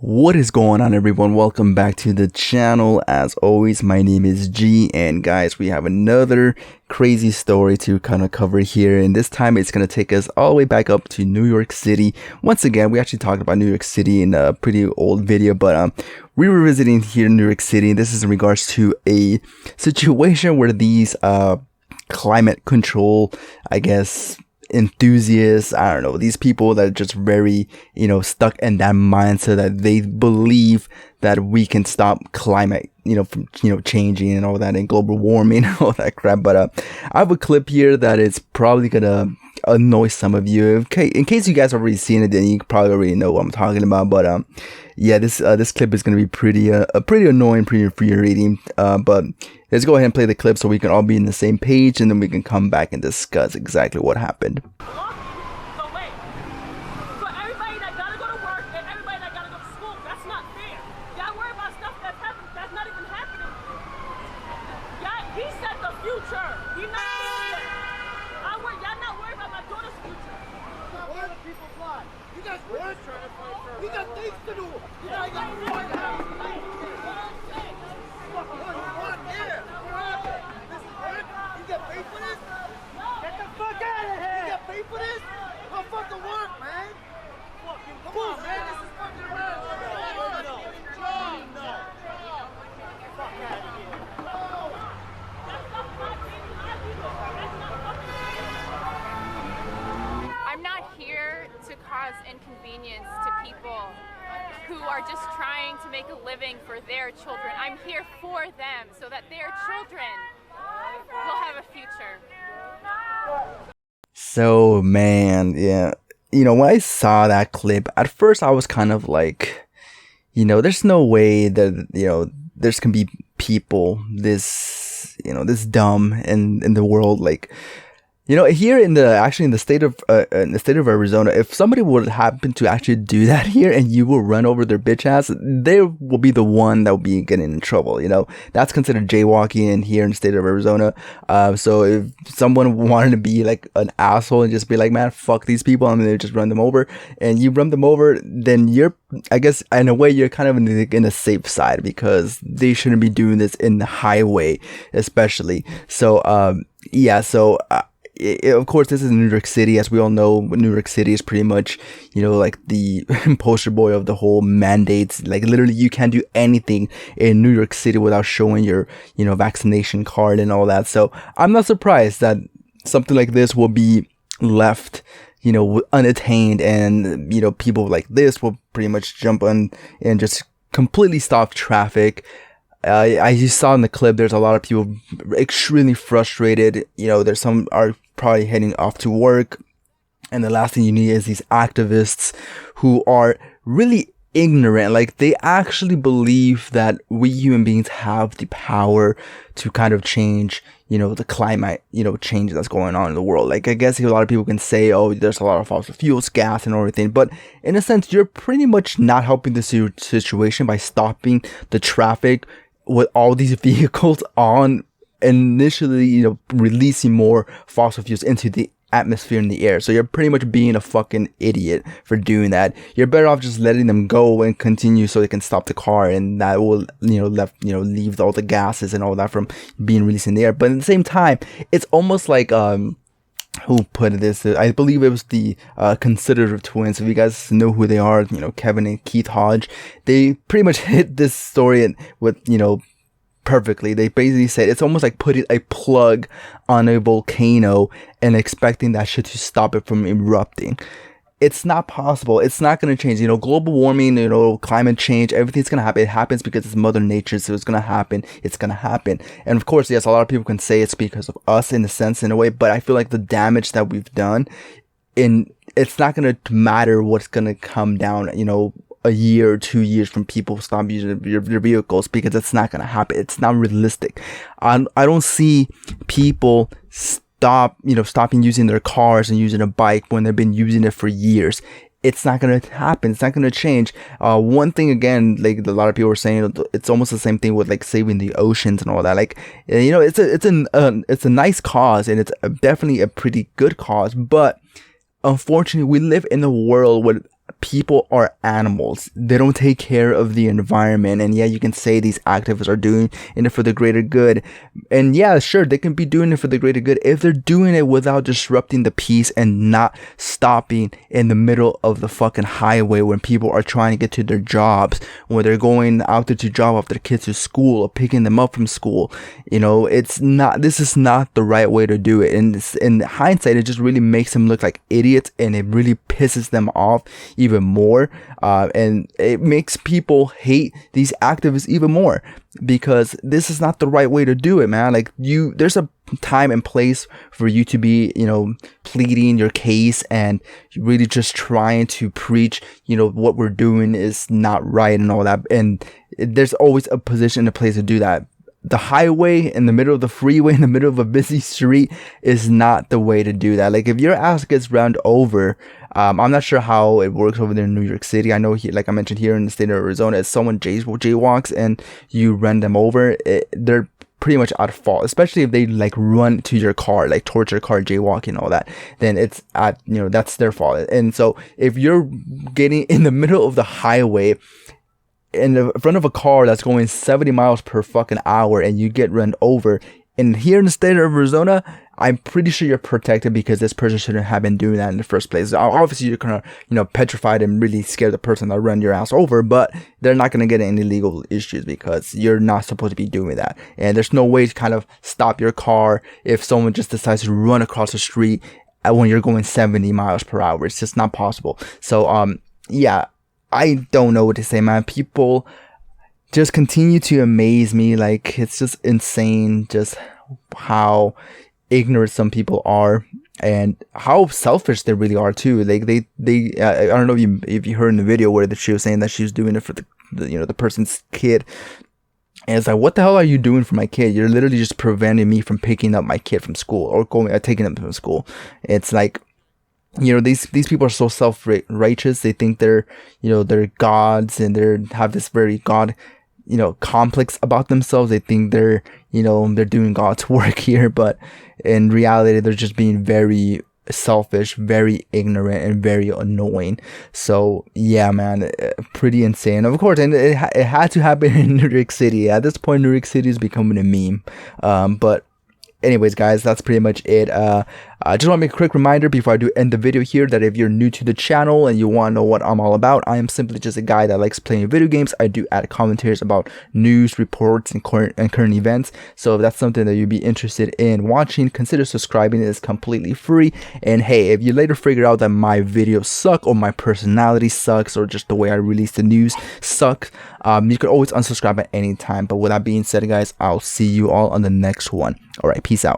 What is going on, everyone? Welcome back to the channel. As always, my name is G, and guys, we have another crazy story to kind of cover here, and this time it's going to take us all the way back up to New York City. Once again, we actually talked about New York City in a pretty old video, but we were visiting here in New York City. This is in regards to a situation where these climate control, I guess, enthusiasts, I don't know, these people that are just very, stuck in that mindset that they believe that we can stop climate, from, changing and all that, and global warming and all that crap. But I have a clip here that is probably gonna annoy some of you. In case you guys already seen it, then you probably already know what I'm talking about. But yeah, this clip is gonna be pretty annoying, pretty infuriating. But let's go ahead and play the clip so we can all be on the same page, and then we can come back and discuss exactly what happened. We got things to do. You got paid for this? Get the fuck out of here! You got paid for this? Go fucking work, man. Come on, man. This is fucking around. No. Fuck out of here. I'm not here to cause inconvenience to people who are just trying to make a living for their children. I'm here for them so that their children will have a future. So, man, yeah. When I saw that clip, at first I was kind of like, there's no way that, there's gonna be people this dumb in the world. Like, here in the state of Arizona, if somebody would happen to actually do that here and you will run over their bitch ass, they will be the one that will be getting in trouble. That's considered jaywalking in here in the state of Arizona. So if someone wanted to be like an asshole and just be like, man, fuck these people, and they just run them over, and you run them over, then I guess in a way you're kind of in the safe side, because they shouldn't be doing this in the highway, especially. So yeah, so. Of course, this is New York City. As we all know, New York City is pretty much, like the poster boy of the whole mandates. Like, literally, you can't do anything in New York City without showing your, vaccination card and all that. So I'm not surprised that something like this will be left, unattained, and, people like this will pretty much jump on and just completely stop traffic. I just saw in the clip, there's a lot of people extremely frustrated. There's some are probably heading off to work, and the last thing you need is these activists who are really ignorant. Like, they actually believe that we human beings have the power to kind of change, the climate, change that's going on in the world. Like, I guess a lot of people can say, oh, there's a lot of fossil fuels, gas, and everything, but in a sense, you're pretty much not helping the situation by stopping the traffic with all these vehicles on, initially, releasing more fossil fuels into the atmosphere in the air. So you're pretty much being a fucking idiot for doing that. You're better off just letting them go and continue so they can stop the car, and that will, leave all the gases and all that from being released in the air. But at the same time, it's almost like, who put this? I believe it was the Considerate twins. If you guys know who they are, Kevin and Keith Hodge, they pretty much hit this story with, perfectly. They basically said it's almost like putting a plug on a volcano and expecting that shit to stop it from erupting. It's not possible. It's not going to change. Global warming, climate change, everything's going to happen. It happens because it's Mother Nature, so it's going to happen. It's going to happen. And of course, yes, a lot of people can say it's because of us in a sense, in a way, but I feel like the damage that we've done, it's not going to matter what's going to come down, a year or 2 years from people stop using their vehicles, because it's not going to happen. It's not realistic. I don't see people stopping using their cars and using a bike when they've been using it for years. It's not going to happen. It's not going to change. One thing, again, like a lot of people are saying, it's almost the same thing with like saving the oceans and all that. Like, it's a nice cause, and it's definitely a pretty good cause, but unfortunately, we live in a world with people are animals. They don't take care of the environment. And yeah, you can say these activists are doing it for the greater good. And yeah, sure, they can be doing it for the greater good if they're doing it without disrupting the peace and not stopping in the middle of the fucking highway when people are trying to get to their jobs, when they're going out there to drop off their kids to school or picking them up from school. You know, this is not the right way to do it. And in hindsight, it just really makes them look like idiots, and it really pisses them off even more, and it makes people hate these activists even more, because this is not the right way to do it, man. Like, there's a time and place for you to be, you know, pleading your case and really just trying to preach, you know, what we're doing is not right and all that. And there's always a position and a place to do that. The highway in the middle of the freeway in the middle of a busy street is not the way to do that. Like, if your ass gets run over, I'm not sure how it works over there in New York City. I know, like I mentioned, here in the state of Arizona, if someone jaywalks and you run them over, they're pretty much at fault, especially if they like run to your car, like towards your car, jaywalking and all that, then it's that's their fault. And so if you're getting in the middle of the highway in the front of a car that's going 70 miles per fucking hour and you get run over, and here in the state of Arizona, I'm pretty sure you're protected because this person shouldn't have been doing that in the first place. Obviously, you're kind of, petrified and really scared the person that run your ass over, but they're not going to get any legal issues because you're not supposed to be doing that. And there's no way to kind of stop your car if someone just decides to run across the street when you're going 70 miles per hour. It's just not possible. So, yeah, I don't know what to say, man. People just continue to amaze me. Like, it's just insane just how ignorant some people are and how selfish they really are too. Like, they I don't know if you heard in the video where she was saying that she was doing it for the person's kid. And it's like, what the hell are you doing for my kid? You're literally just preventing me from picking up my kid from school or taking them from school. It's like, these people are so self-righteous. They think they're gods, and they have this very God, complex about themselves. They think they're doing God's work here, but in reality, they're just being very selfish, very ignorant, and very annoying. So yeah, man, pretty insane. Of course, and it had to happen in New York City. At this point, New York City is becoming a meme. But anyways, guys, that's pretty much it. I just want to make a quick reminder before I do end the video here that if you're new to the channel and you want to know what I'm all about, I am simply just a guy that likes playing video games. I do add commentaries about news, reports, and current events. So if that's something that you'd be interested in watching, consider subscribing. It is completely free. And hey, if you later figure out that my videos suck, or my personality sucks, or just the way I release the news sucks, you can always unsubscribe at any time. But with that being said, guys, I'll see you all on the next one. All right, peace out.